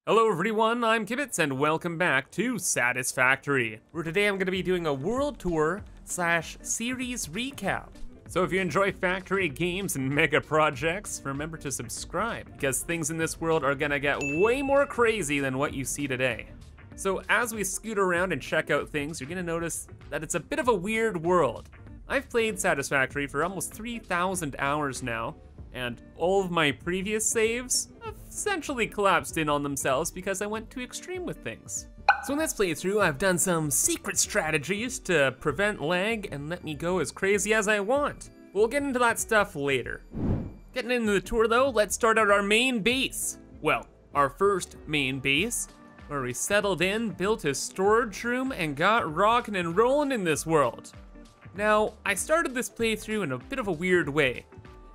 Hello everyone, I'm ImKibitz and welcome back to Satisfactory, where today I'm going to be doing a world tour / series recap. So if you enjoy factory games and mega projects, remember to subscribe, because things in this world are going to get way more crazy than what you see today. So as we scoot around and check out things, you're going to notice that it's a bit of a weird world. I've played Satisfactory for almost 3,000 hours now, and all of my previous saves have essentially collapsed in on themselves because I went too extreme with things. So in this playthrough, I've done some secret strategies to prevent lag and let me go as crazy as I want. We'll get into that stuff later. Getting into the tour though, let's start at our main base. Well, our first main base, where we settled in, built a storage room, and got rocking and rolling in this world. Now, I started this playthrough in a bit of a weird way.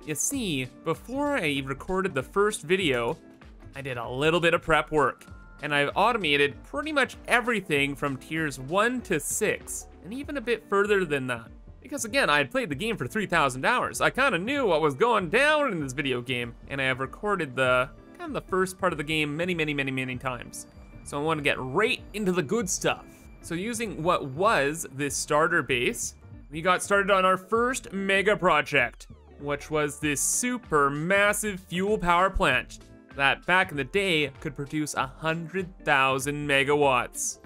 You see, before I recorded the first video, I did a little bit of prep work, and I've automated pretty much everything from tiers 1 to 6, and even a bit further than that. Because again, I had played the game for 3,000 hours. I kind of knew what was going down in this video game, and I have recorded the first part of the game many times. So I want to get right into the good stuff. So using what was this starter base, we got started on our first mega project, which was this super massive fuel power plant that back in the day could produce 100,000 megawatts.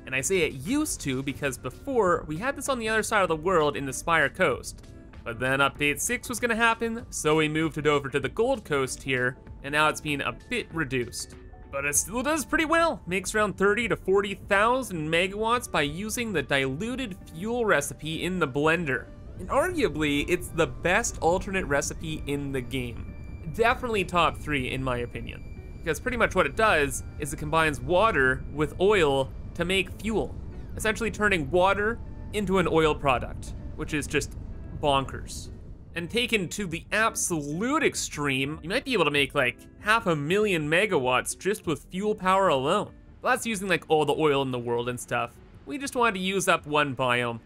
And I say it used to because before we had this on the other side of the world in the Spire Coast. But then update 6 was gonna happen, so we moved it over to the Gold Coast here, and now it's been a bit reduced. But it still does pretty well. Makes around 30 to 40,000 megawatts by using the diluted fuel recipe in the blender. And arguably, it's the best alternate recipe in the game. Definitely top 3 in my opinion. Because pretty much what it does is it combines water with oil to make fuel. Essentially turning water into an oil product, which is just bonkers. And taken to the absolute extreme, you might be able to make like 500,000 megawatts just with fuel power alone. But that's using like all the oil in the world and stuff. We just wanted to use up one biome.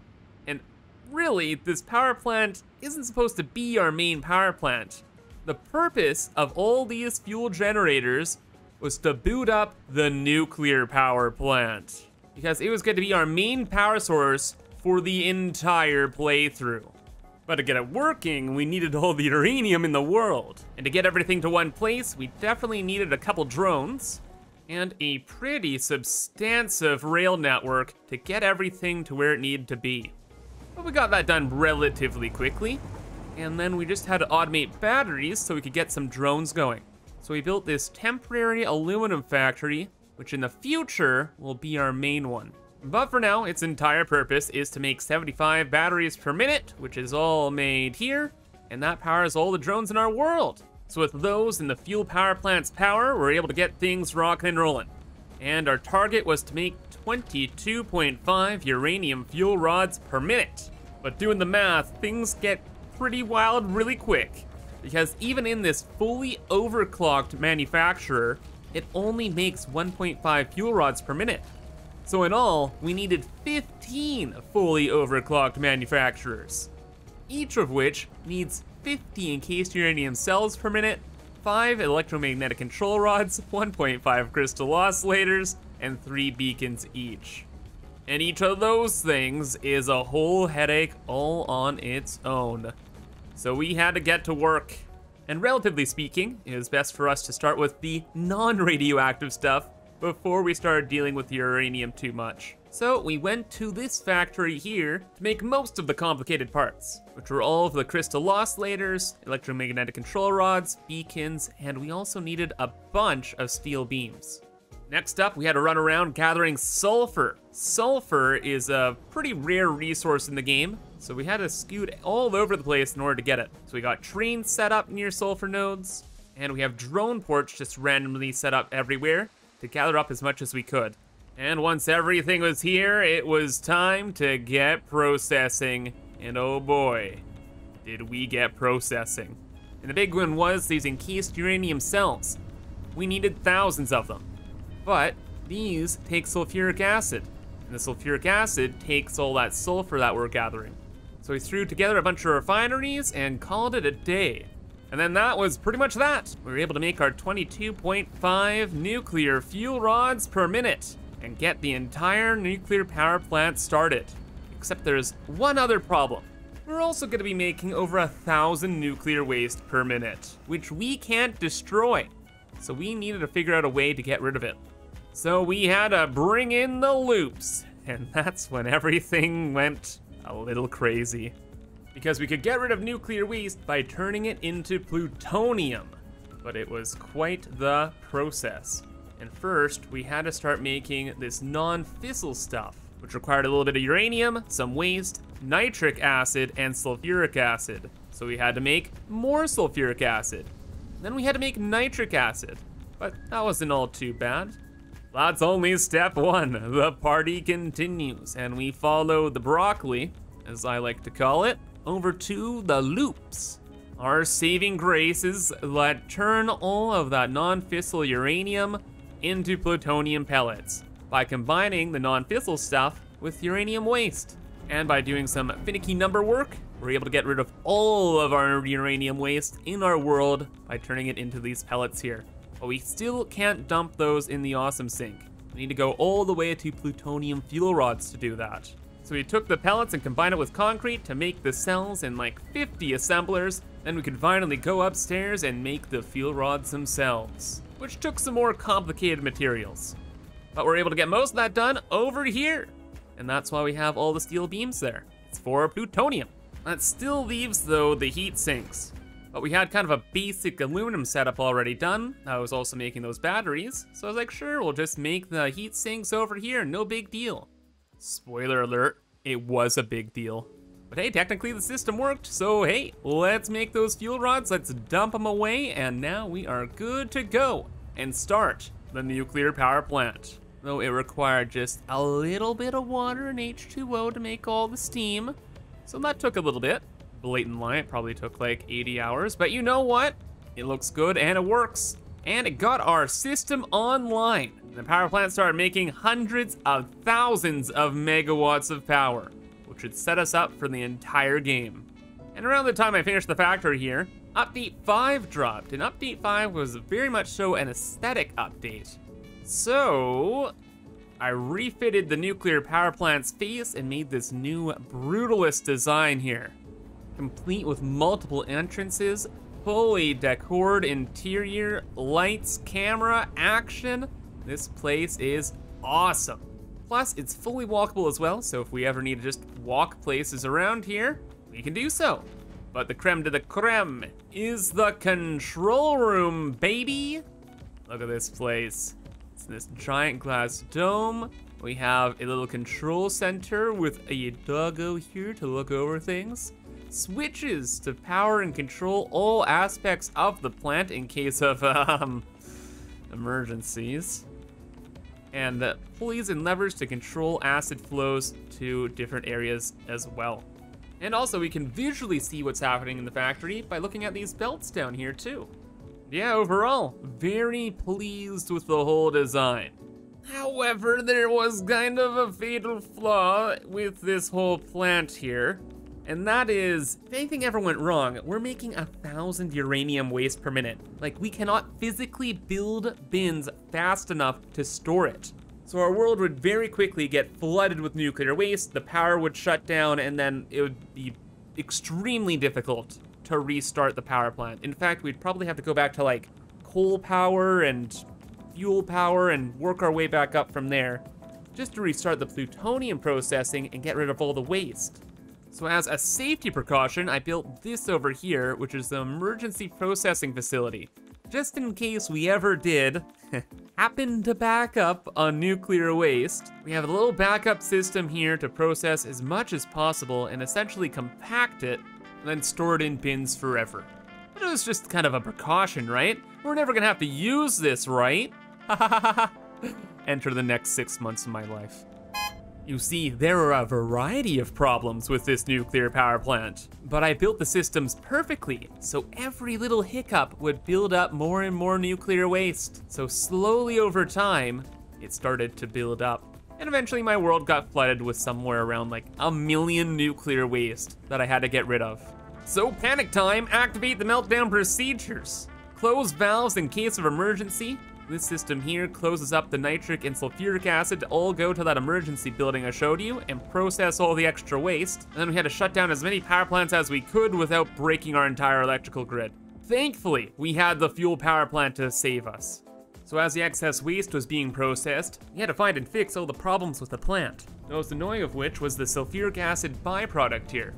And really, this power plant isn't supposed to be our main power plant. The purpose of all these fuel generators was to boot up the nuclear power plant, because it was going to be our main power source for the entire playthrough. But to get it working, we needed all the uranium in the world. And to get everything to one place, we definitely needed a couple drones and a pretty substantive rail network to get everything to where it needed to be. But we got that done relatively quickly, and then we just had to automate batteries so we could get some drones going. So we built this temporary aluminum factory, which in the future will be our main one. But for now, its entire purpose is to make 75 batteries per minute, which is all made here, and that powers all the drones in our world. So with those and the fuel power plant's power, we're able to get things rocking and rolling. And our target was to make 22.5 uranium fuel rods per minute. But doing the math, things get pretty wild really quick, because even in this fully overclocked manufacturer, it only makes 1.5 fuel rods per minute. So in all, we needed 15 fully overclocked manufacturers, each of which needs 50 encased uranium cells per minute, 5 electromagnetic control rods, 1.5 crystal oscillators, and 3 beacons each. And each of those things is a whole headache all on its own. So we had to get to work. And relatively speaking, it was best for us to start with the non-radioactive stuff before we started dealing with the uranium too much. So we went to this factory here to make most of the complicated parts, which were all of the crystal oscillators, electromagnetic control rods, beacons, and we also needed a bunch of steel beams. Next up, we had to run around gathering sulfur. Sulfur is a pretty rare resource in the game, so we had to scoot all over the place in order to get it. So we got trains set up near sulfur nodes, and we have drone ports just randomly set up everywhere to gather up as much as we could. And once everything was here, it was time to get processing. And oh boy, did we get processing. And the big one was these encased uranium cells. We needed thousands of them. But these take sulfuric acid, and the sulfuric acid takes all that sulfur that we're gathering. So we threw together a bunch of refineries and called it a day. And then that was pretty much that. We were able to make our 22.5 nuclear fuel rods per minute and get the entire nuclear power plant started. Except there's one other problem. We're also gonna be making over 1,000 nuclear waste per minute, which we can't destroy. So we needed to figure out a way to get rid of it. So we had to bring in the loops, and that's when everything went a little crazy. Because we could get rid of nuclear waste by turning it into plutonium, but it was quite the process. And first, we had to start making this non-fissile stuff, which required a little bit of uranium, some waste, nitric acid, and sulfuric acid. So we had to make more sulfuric acid. Then we had to make nitric acid, but that wasn't all too bad. That's only step one. The party continues, and we follow the broccoli, as I like to call it, over to the loops. Our saving grace is that turn all of that non-fissile uranium into plutonium pellets by combining the non-fissile stuff with uranium waste. And by doing some finicky number work, we're able to get rid of all of our uranium waste in our world by turning it into these pellets here. But we still can't dump those in the awesome sink. We need to go all the way to plutonium fuel rods to do that. So we took the pellets and combined it with concrete to make the cells in like 50 assemblers. Then we could finally go upstairs and make the fuel rods themselves, which took some more complicated materials. But we're able to get most of that done over here. And that's why we have all the steel beams there. It's for plutonium. That still leaves, though, the heat sinks. But we had kind of a basic aluminum setup already done. I was also making those batteries. So I was like, sure, we'll just make the heat sinks over here, no big deal. Spoiler alert, it was a big deal. But hey, technically the system worked, so hey, let's make those fuel rods, let's dump them away, and now we are good to go and start the nuclear power plant. Though it required just a little bit of water and H2O to make all the steam. So that took a little bit. Blatant lie, it probably took like 80 hours, but you know what? It looks good and it works. And it got our system online. The power plant started making hundreds of thousands of megawatts of power, which would set us up for the entire game. And around the time I finished the factory here, Update 5 dropped, and Update 5 was very much so an aesthetic update. So, I refitted the nuclear power plant's face and made this new brutalist design here, complete with multiple entrances, fully decored interior, lights, camera, action. This place is awesome. Plus, it's fully walkable as well, so if we ever need to just walk places around here, we can do so. But the creme de la creme is the control room, baby. Look at this place. It's in this giant glass dome. We have a little control center with a doggo here to look over things. Switches to power and control all aspects of the plant in case of emergencies. And pulleys and levers to control acid flows to different areas as well. And also we can visually see what's happening in the factory by looking at these belts down here too. Yeah, overall, very pleased with the whole design. However, there was kind of a fatal flaw with this whole plant here. And that is, if anything ever went wrong, we're making 1,000 uranium waste per minute. Like, we cannot physically build bins fast enough to store it. So our world would very quickly get flooded with nuclear waste, the power would shut down, and then it would be extremely difficult to restart the power plant. In fact, we'd probably have to go back to like coal power and fuel power and work our way back up from there, just to restart the plutonium processing and get rid of all the waste. So as a safety precaution, I built this over here, which is the emergency processing facility. Just in case we ever did happen to back up on nuclear waste, we have a little backup system here to process as much as possible and essentially compact it, and then store it in bins forever. But it was just kind of a precaution, right? We're never gonna have to use this, right? Enter the next 6 months of my life. You see, there are a variety of problems with this nuclear power plant, but I built the systems perfectly, so every little hiccup would build up more and more nuclear waste. So slowly over time, it started to build up. And eventually my world got flooded with somewhere around like 1 million nuclear waste that I had to get rid of. So panic time, activate the meltdown procedures. Close valves in case of emergency. This system here closes up the nitric and sulfuric acid to all go to that emergency building I showed you and process all the extra waste. And then we had to shut down as many power plants as we could without breaking our entire electrical grid. Thankfully, we had the fuel power plant to save us. So as the excess waste was being processed, we had to find and fix all the problems with the plant. The most annoying of which was the sulfuric acid byproduct here.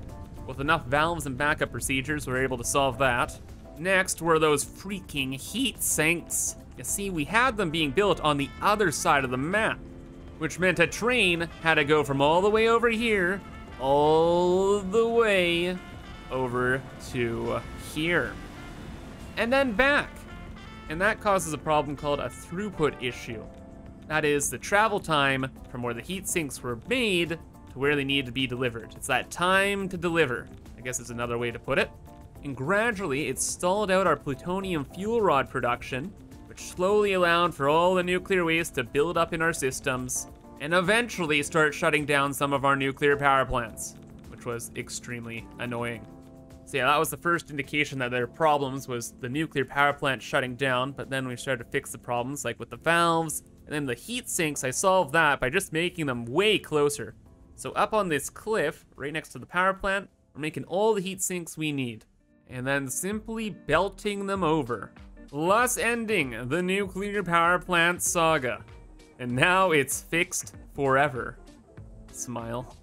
With enough valves and backup procedures, we were able to solve that. Next were those freaking heat sinks. You see, we had them being built on the other side of the map, which meant a train had to go from all the way over here, all the way over to here, and then back. And that causes a problem called a throughput issue. That is the travel time from where the heat sinks were made to where they need to be delivered. It's that time to deliver, I guess is another way to put it. And gradually, it stalled out our plutonium fuel rod production, which slowly allowed for all the nuclear waste to build up in our systems, and eventually start shutting down some of our nuclear power plants, which was extremely annoying. So yeah, that was the first indication that there were problems, was the nuclear power plant shutting down, but then we started to fix the problems, like with the valves, and then the heat sinks, I solved that by just making them way closer. So up on this cliff, right next to the power plant, we're making all the heat sinks we need, and then simply belting them over, thus ending the nuclear power plant saga. And now it's fixed forever. Smile.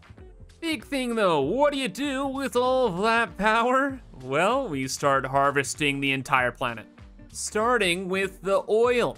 Big thing though, what do you do with all of that power? Well, we start harvesting the entire planet, starting with the oil.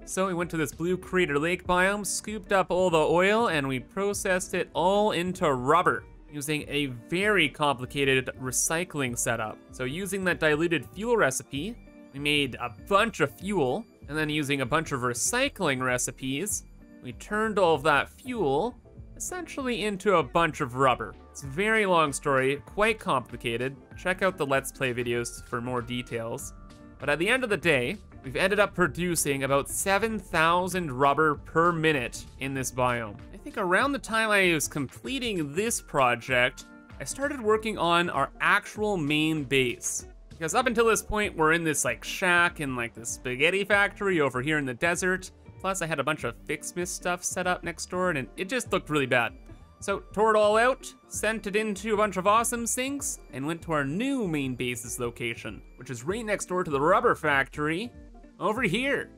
So we went to this blue crater lake biome, scooped up all the oil, and we processed it all into rubber, using a very complicated recycling setup. So using that diluted fuel recipe, we made a bunch of fuel, and then using a bunch of recycling recipes, we turned all of that fuel essentially into a bunch of rubber. It's a very long story, quite complicated. Check out the Let's Play videos for more details. But at the end of the day, we've ended up producing about 7,000 rubber per minute in this biome. I think around the time I was completing this project, I started working on our actual main base. Because up until this point, we're in this like shack in like the spaghetti factory over here in the desert. Plus I had a bunch of Fixmist stuff set up next door and it just looked really bad. So tore it all out, sent it into a bunch of awesome sinks, and went to our new main base's location, which is right next door to the rubber factory over here.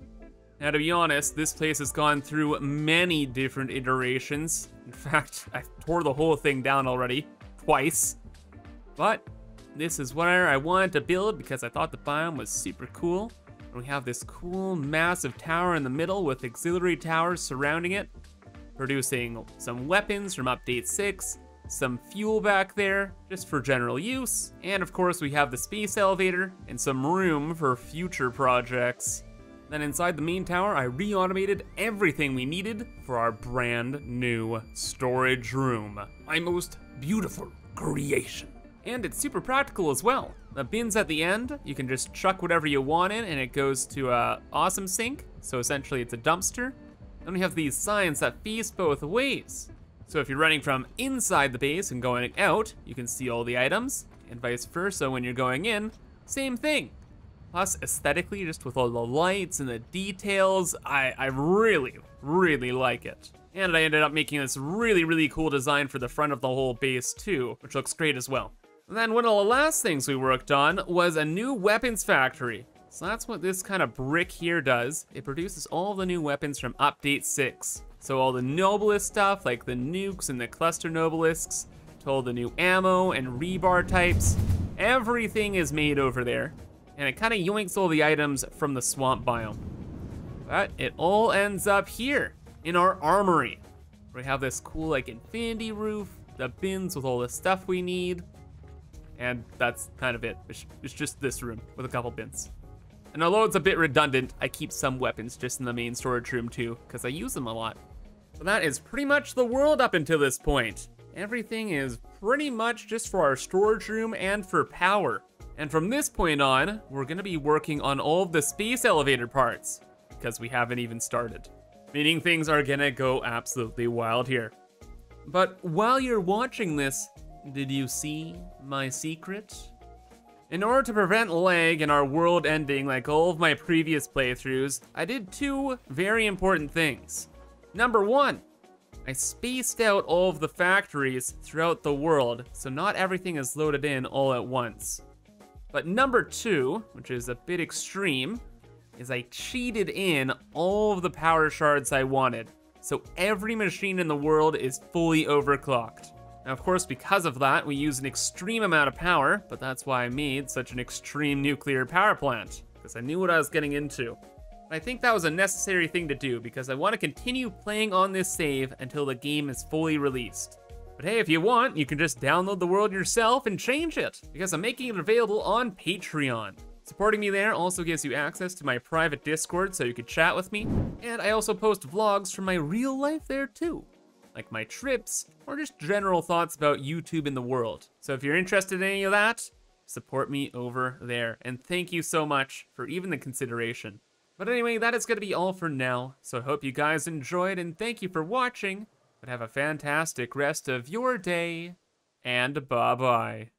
Now to be honest, this place has gone through many different iterations. In fact, I tore the whole thing down already, twice. But this is where I wanted to build because I thought the biome was super cool. And we have this cool massive tower in the middle with auxiliary towers surrounding it, producing some weapons from update 6, some fuel back there just for general use, and of course we have the space elevator and some room for future projects. Then inside the main tower, I re-automated everything we needed for our brand new storage room. My most beautiful creation. And it's super practical as well. The bins at the end, you can just chuck whatever you want in and it goes to a awesome sink. So essentially it's a dumpster. Then we have these signs that face both ways. So if you're running from inside the base and going out, you can see all the items, and vice versa when you're going in, same thing. Plus aesthetically, just with all the lights and the details, I really, really like it. And I ended up making this really, really cool design for the front of the whole base too, which looks great as well. And then one of the last things we worked on was a new weapons factory. So that's what this kind of brick here does. It produces all the new weapons from update 6. So all the noblest stuff, like the nukes and the cluster nobelisks, to all the new ammo and rebar types, everything is made over there. And it kind of yoinks all the items from the swamp biome. But it all ends up here, in our armory. We have this cool like infinity roof, the bins with all the stuff we need, and that's kind of it. It's just this room with a couple bins. And although it's a bit redundant, I keep some weapons just in the main storage room too, because I use them a lot. So that is pretty much the world up until this point. Everything is pretty much just for our storage room and for power. And from this point on, we're gonna be working on all of the space elevator parts, because we haven't even started. Meaning things are gonna go absolutely wild here. But while you're watching this, did you see my secret? In order to prevent lag in our world ending like all of my previous playthroughs, I did two very important things. Number one, I spaced out all of the factories throughout the world, so not everything is loaded in all at once. But number two, which is a bit extreme, is I cheated in all of the power shards I wanted. So every machine in the world is fully overclocked. Now, of course, because of that, we use an extreme amount of power, but that's why I made such an extreme nuclear power plant, because I knew what I was getting into. I think that was a necessary thing to do, because I want to continue playing on this save until the game is fully released. But hey, if you want, you can just download the world yourself and change it, because I'm making it available on Patreon. Supporting me there also gives you access to my private Discord so you can chat with me, and I also post vlogs from my real life there too, like my trips, or just general thoughts about YouTube and the world. So if you're interested in any of that, support me over there, and thank you so much for even the consideration. But anyway, that is gonna be all for now, so I hope you guys enjoyed, and thank you for watching, but have a fantastic rest of your day, and bye-bye.